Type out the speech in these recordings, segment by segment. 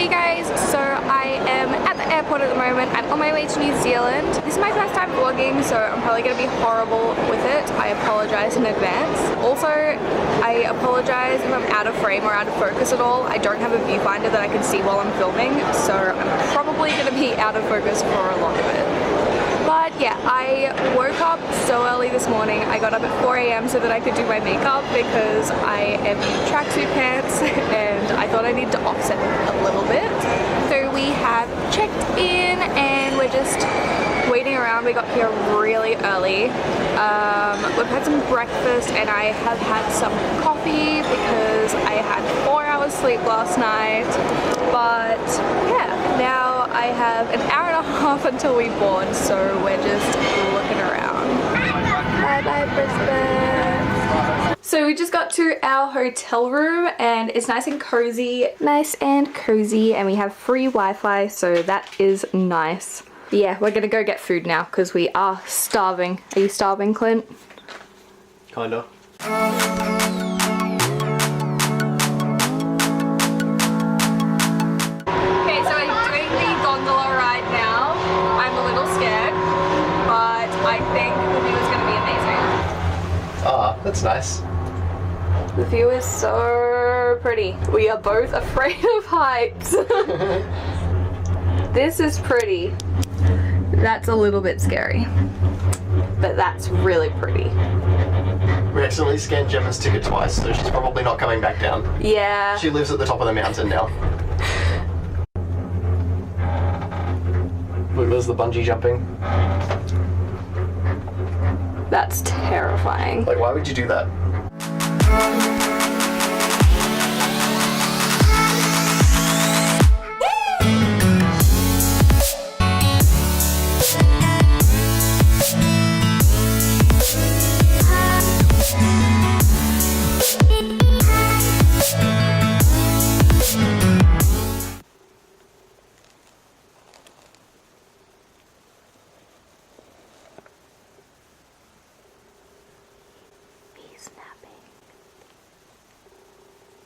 Hey guys, so I am at the airport at the moment. I'm on my way to New Zealand. This is my first time vlogging, so I'm probably going to be horrible with it. I apologize in advance. Also, I apologize if I'm out of frame or out of focus at all. I don't have a viewfinder that I can see while I'm filming, so I'm probably going to be out of focus for a lot of it. But yeah, I woke up so early this morning. I got up at 4 AM so that I could do my makeup because I am in tracksuit pants and I thought I needed to offset it a little bit. So we have checked in and we're just waiting around. We got here really early. We've had some breakfast and I have had some coffee because I had 4 hours sleep last night. But yeah, now I have an hour and a half until we board, so we're just looking around. Bye bye Brisbane. So we just got to our hotel room and it's nice and cozy. Nice and cozy, and we have free Wi-Fi, so that is nice. But yeah, we're gonna go get food now because we are starving. Are you starving, Clint? Kinda. Okay, so I'm doing the gondola ride now. I'm a little scared, but I think the view is gonna be amazing. Ah, that's nice. The view is so pretty. We are both afraid of heights. This is pretty. That's a little bit scary, but that's really pretty. We accidentally scanned Gemma's ticket twice, so she's probably not coming back down. Yeah. She lives at the top of the mountain now. Look, there's the bungee jumping. That's terrifying. Like, why would you do that?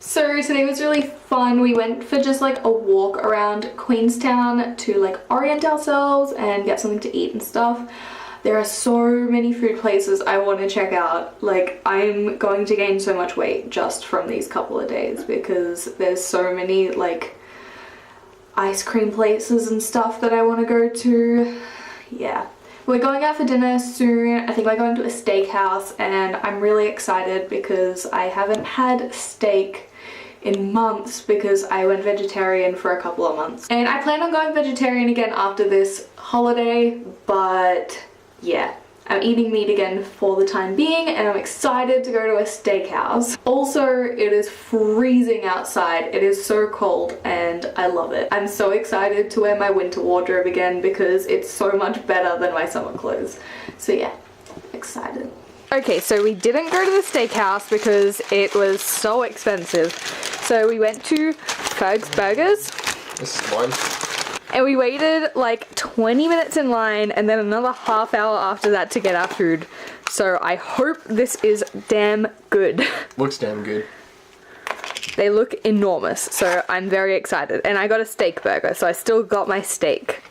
So today was really fun. We went for just like a walk around Queenstown to like orient ourselves and get something to eat and stuff. There are so many food places I want to check out. Like, I'm going to gain so much weight just from these couple of days because there's so many like ice cream places and stuff that I want to go to. Yeah. We're going out for dinner soon. I think we're going to a steakhouse and I'm really excited because I haven't had steak in months because I went vegetarian for a couple of months. And I plan on going vegetarian again after this holiday, but yeah, I'm eating meat again for the time being and I'm excited to go to a steakhouse. Also, it is freezing outside. It is so cold and I love it. I'm so excited to wear my winter wardrobe again because it's so much better than my summer clothes. So yeah, excited. Okay, so we didn't go to the steakhouse because it was so expensive. So we went to Ferg's Burgers. This is mine. And we waited like 20 minutes in line and then another half hour after that to get our food. So I hope this is damn good. Looks damn good. They look enormous, so I'm very excited. And I got a steak burger, so I still got my steak.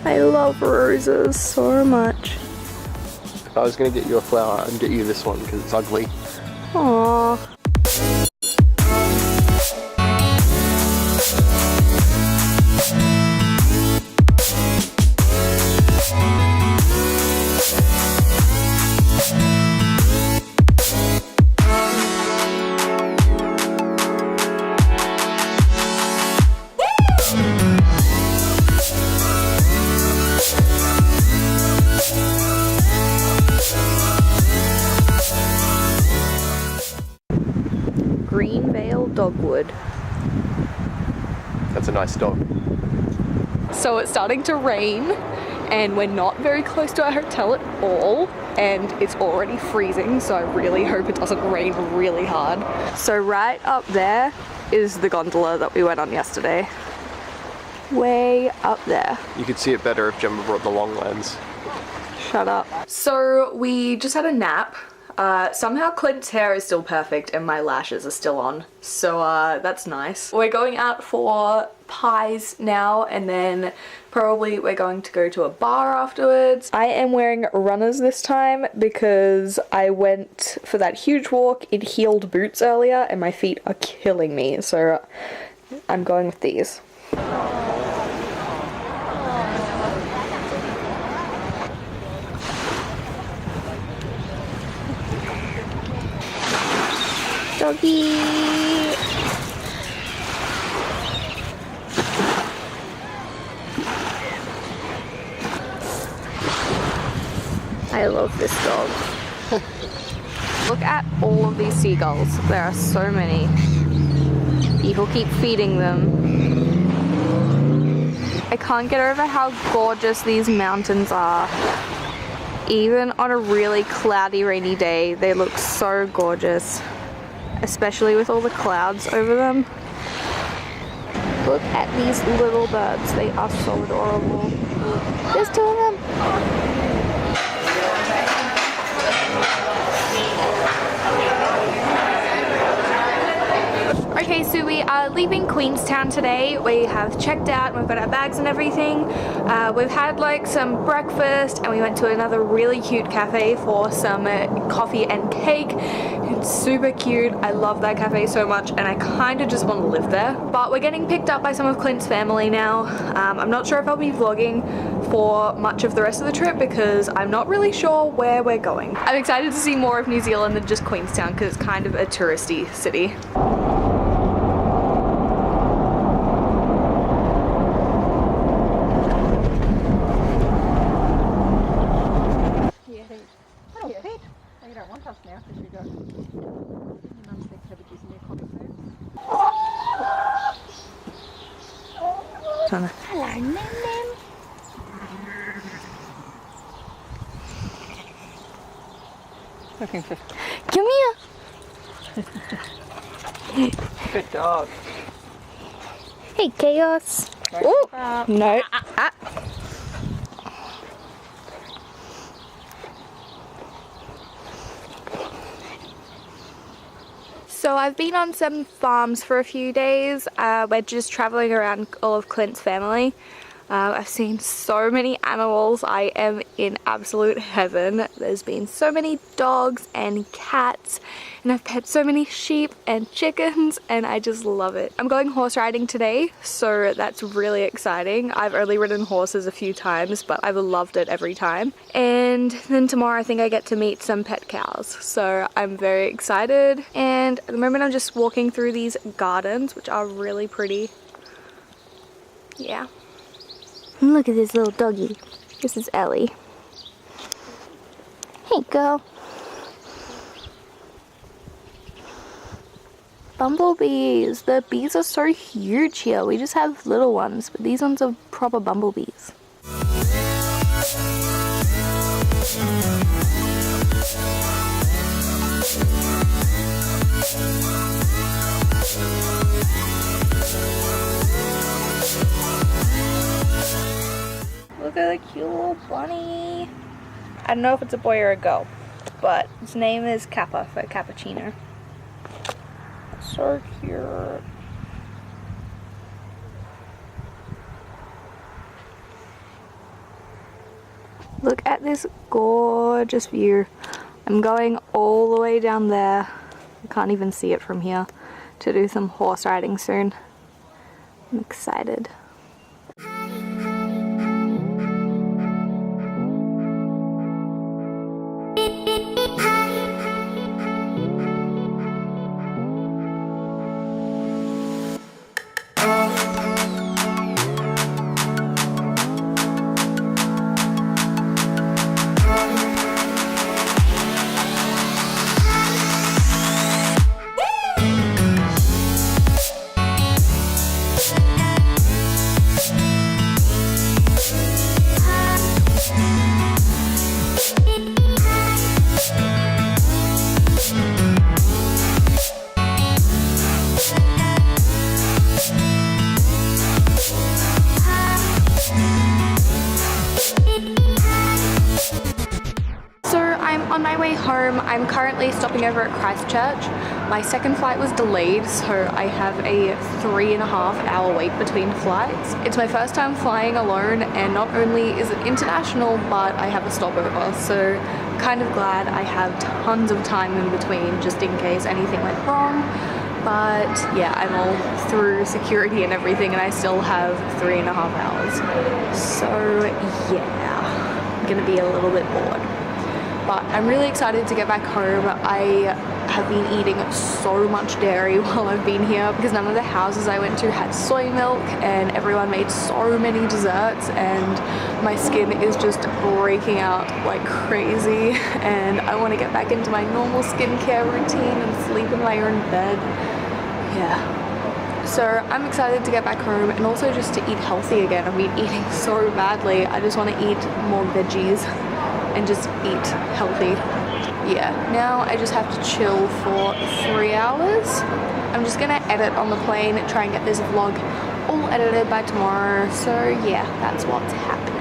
I love roses so much. If I was going to get you a flower, I'd get you this one because it's ugly. Aww. Greenvale Dogwood. That's a nice dog. So it's starting to rain and we're not very close to our hotel at all, and it's already freezing, so I really hope it doesn't rain really hard. So right up there is the gondola that we went on yesterday. Way up there. You could see it better if Gemma brought the long lens. Shut up. So we just had a nap. Somehow Clint's hair is still perfect and my lashes are still on, so that's nice. We're going out for pies now, and then probably we're going to go to a bar afterwards. I am wearing runners this time because I went for that huge walk in heeled boots earlier and my feet are killing me, so I'm going with these. Doggy! I love this dog. Look at all of these seagulls. There are so many. People keep feeding them. I can't get over how gorgeous these mountains are. Even on a really cloudy, rainy day, they look so gorgeous. Especially with all the clouds over them. Look at these little birds. They are so adorable. There's two of them. Okay, so we are leaving Queenstown today. We have checked out and we've got our bags and everything. We've had like some breakfast and we went to another really cute cafe for some coffee and cake. It's super cute. I love that cafe so much and I kind of just want to live there. But we're getting picked up by some of Clint's family now. I'm not sure if I'll be vlogging for much of the rest of the trip because I'm not really sure where we're going. I'm excited to see more of New Zealand than just Queenstown because it's kind of a touristy city. Hello, Nim Nim. Looking for Come here. good dog. Hey, Chaos. Oh, no. So I've been on some farms for a few days. We're just traveling around all of Clint's family. I've seen so many animals. I am in absolute heaven. There's been so many dogs and cats, and I've pet so many sheep and chickens, and I just love it. I'm going horse riding today, so that's really exciting. I've only ridden horses a few times, but I've loved it every time. And then tomorrow I think I get to meet some pet cows, so I'm very excited. And at the moment I'm just walking through these gardens, which are really pretty. Yeah. Look at this little doggy. This is Ellie. Hey, girl. Bumblebees. The bees are so huge here. We just have little ones, but these ones are proper bumblebees. Look at the cute little bunny. I don't know if it's a boy or a girl, but his name is Kappa for cappuccino. So cute. Look at this gorgeous view. I'm going all the way down there. I can't even see it from here, to do some horse riding soon. I'm excited. stopping over at Christchurch. My second flight was delayed, so I have a 3.5-hour wait between flights. It's my first time flying alone, and not only is it international, but I have a stopover, so kind of glad I have tons of time in between just in case anything went wrong. But yeah, I'm all through security and everything, and I still have 3.5 hours. So yeah, I'm gonna be a little bit bored. But I'm really excited to get back home. I have been eating so much dairy while I've been here because none of the houses I went to had soy milk, and everyone made so many desserts, and my skin is just breaking out like crazy, and I want to get back into my normal skincare routine and sleep in my own bed. Yeah. So I'm excited to get back home and also just to eat healthy again. I've been eating so badly. I just want to eat more veggies and just eat healthy. Yeah, now I just have to chill for 3 hours. I'm just gonna edit on the plane and try and get this vlog all edited by tomorrow. So yeah, that's what's happening.